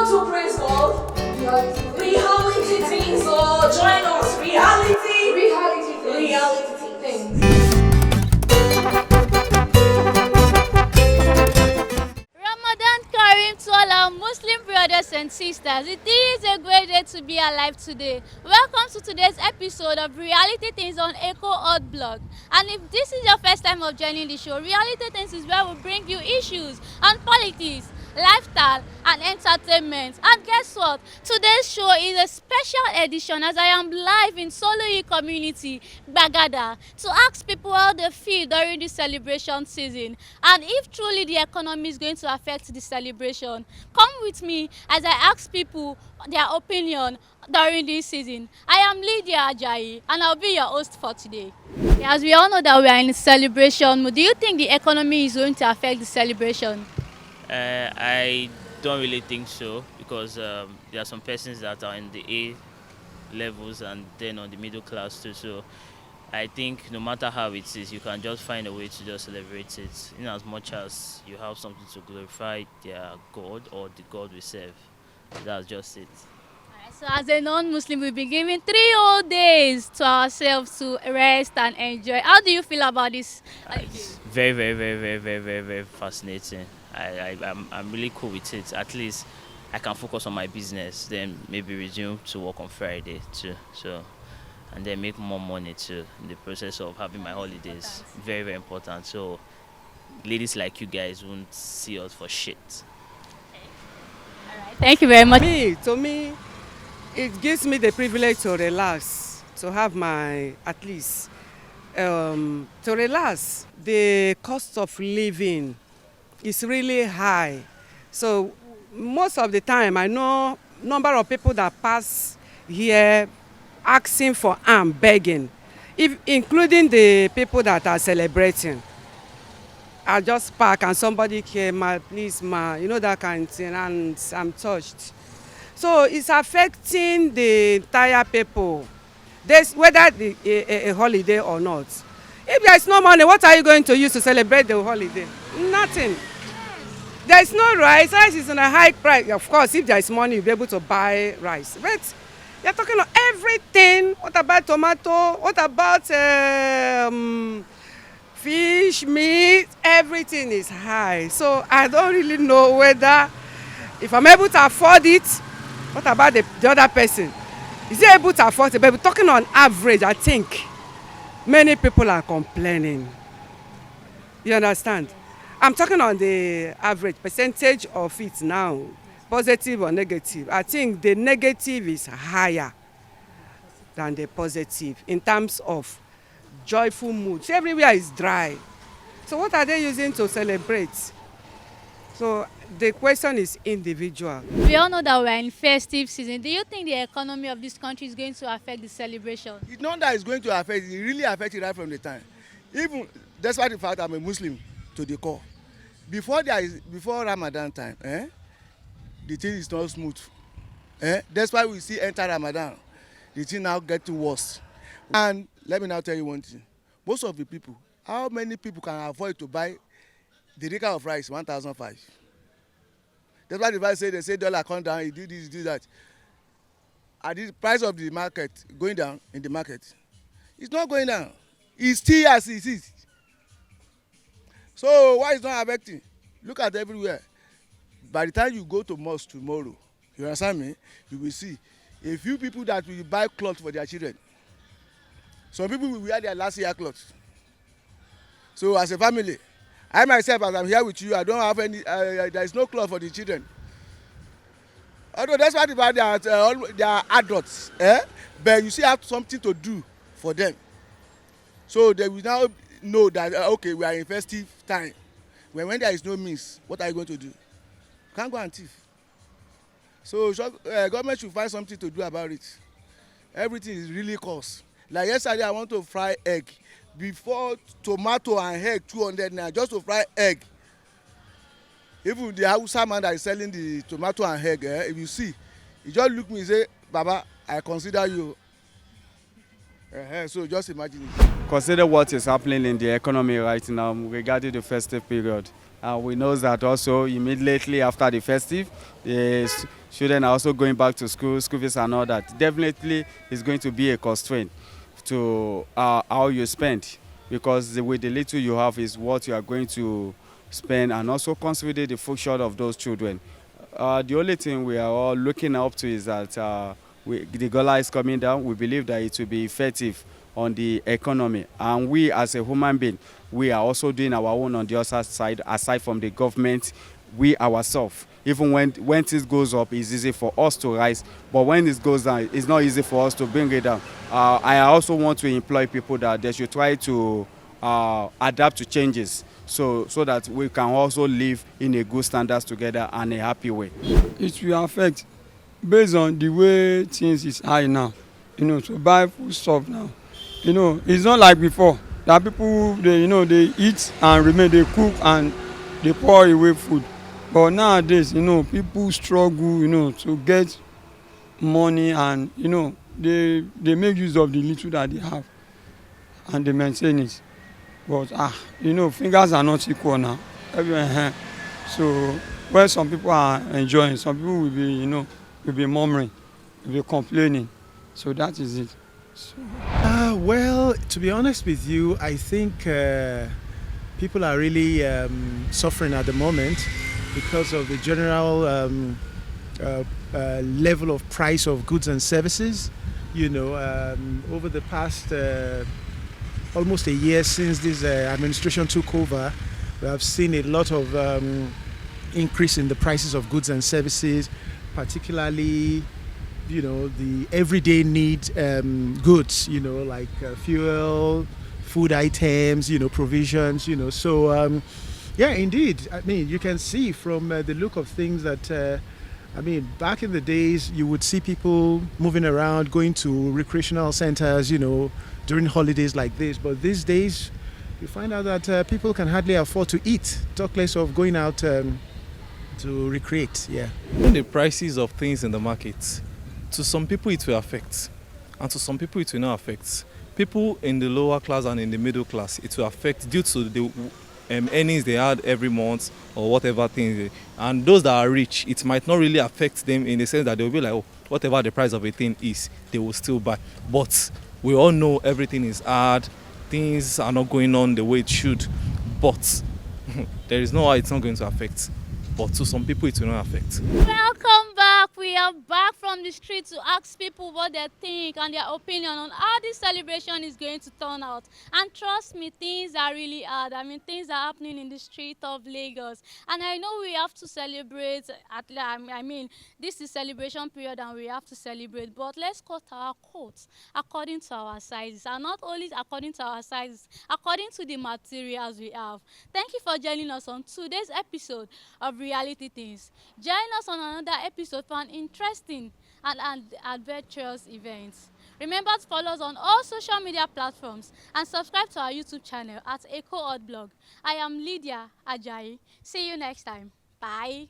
want to praise God? Reality things, oh, join us. Reality things. Ramadan Kareem to all our Muslim brothers and sisters. It is a great day to be alive today. Welcome to today's episode of Reality Things on Echo Odd Blog. And if this is your first time of joining the show, Reality Things is where we bring you issues on politics, lifestyle and entertainment. And guess what? Today's show is a special edition as I am live in Soloyi community, Bagada, to ask people how they feel during the celebration season and if truly the economy is going to affect the celebration. Come with me as I ask people their opinion during this season. I am Lydia Ajayi and I'll be your host for today. As we all know that we are in celebration mode, do you think the economy is going to affect the celebration? I don't really think so because there are some persons that are in the A levels and then on the middle class too. So I think no matter how it is, you can just find a way to just celebrate it in as much as you have something to glorify their God or the God we serve. That's just it. So as a non-Muslim, we've been given 3 whole days to ourselves to rest and enjoy. How do you feel about this? It's very fascinating. I'm really cool with it. At least I can focus on my business, then maybe resume to work on Friday too. So, and then make more money too in the process of having my holidays. Very important. So, ladies like you guys won't see us for shit. All right. Thank you very much. To me, it gives me the privilege to relax, to have my, at least, to relax. The cost of living is really high. So most of the time, I know number of people that pass here asking for begging, including the people that are celebrating. I just park and somebody came, please, you know, that kind of thing, and I'm touched. So it's affecting the entire people, whether a holiday or not. If there's no money, what are you going to use to celebrate the holiday? Nothing. There's no rice. Rice is in a high price. Of course, if there's money, you'll be able to buy rice. But you're talking about everything. What about tomato? What about fish, meat? Everything is high. So I don't really know whether, if I'm able to afford it, what about the other person? Is he able to afford it? But we're talking on average, I think many people are complaining. You understand? I'm talking on the average percentage of it now, positive or negative. I think the negative is higher than the positive in terms of joyful mood. Everywhere is dry. So what are they using to celebrate? So the question is individual. We all know that we're in festive season. Do you think the economy of this country is going to affect the celebration? It's not that it's going to affect it really affects it right from the time. Even despite the fact I'm a Muslim to the core. Before Ramadan time, the thing is not smooth. That's why we see enter Ramadan. The thing now getting worse. And let me now tell you one thing. Most of the people, how many people can afford to buy the rika of rice, 1,005? That's why the price they say dollar come down, you do this, do that. At the price of the market going down in the market, it's not going down. It's still as it is. So why is not affecting? Look at everywhere. By the time you go to mosque tomorrow, you understand me? You will see a few people that will buy clothes for their children. Some people will wear their last year clothes. So as a family, I myself, as I'm here with you, I don't have any. There is no cloth for the children. Although that's why they are adults, but you still have something to do for them. So they will now know that okay, we are in festive time. When there is no means, what are you going to do? You can't go and thief. So government should find something to do about it. Everything is really cost. Like yesterday, I want to fry egg. Before tomato and egg 200 naira just to fry egg. Even the Hausa man that is selling the tomato and egg, if you see, he just look me and say, Baba, I consider you. So just imagine it. Consider what is happening in the economy right now regarding the festive period. We know that also immediately after the festive, the children are also going back to school, school fees and all that. Definitely, it's going to be a constraint to how you spend, because with the little you have is what you are going to spend, and also consider the future of those children. The only thing we are all looking up to is that the dollar is coming down. We believe that it will be effective on the economy. And we as a human being, we are also doing our own on the other side, aside from the government, we ourselves. Even when things goes up, it's easy for us to rise. But when it goes down, it's not easy for us to bring it down. I also want to employ people that they should try to adapt to changes, so that we can also live in a good standards together and a happy way. It will affect based on the way things is high now. To buy food stuff now. It's not like before that people they eat and remain, they cook and they pour away food. But nowadays, people struggle, to get money, and they make use of the little that they have and they maintain it. But fingers are not equal now. Everywhere. So when some people are enjoying, some people will be murmuring, will be complaining. So that is it. So. Well, to be honest with you, I think people are really suffering at the moment because of the general level of price of goods and services. Over the past almost a year since this administration took over, we have seen a lot of increase in the prices of goods and services, particularly the everyday need goods, like fuel, food items, provisions, so yeah, indeed. I mean, you can see from the look of things that back in the days you would see people moving around, going to recreational centers, during holidays like this, but these days you find out that people can hardly afford to eat, talk less of going out to recreate. Yeah. The prices of things in the market, to some people it will affect, and to some people it will not affect. People in the lower class and in the middle class, it will affect due to the earnings they had every month or whatever thing. And those that are rich, it might not really affect them in the sense that they will be like, oh, whatever the price of a thing is, they will still buy. But we all know everything is hard, things are not going on the way it should, but there is no way it's not going to affect. But to some people it will not affect. Welcome back. We are back from the street to ask people what they think and their opinion on how this celebration is going to turn out. And trust me, things are really hard. Things are happening in the street of Lagos. And I know we have to celebrate. This is celebration period and we have to celebrate. But let's cut our coats according to our sizes. And not only according to our sizes, according to the materials we have. Thank you for joining us on today's episode of Reality Things. Join us on another episode for an interesting and adventurous event. Remember to follow us on all social media platforms and subscribe to our YouTube channel at Echo Odd Blog. I am Lydia Ajayi. See you next time. Bye.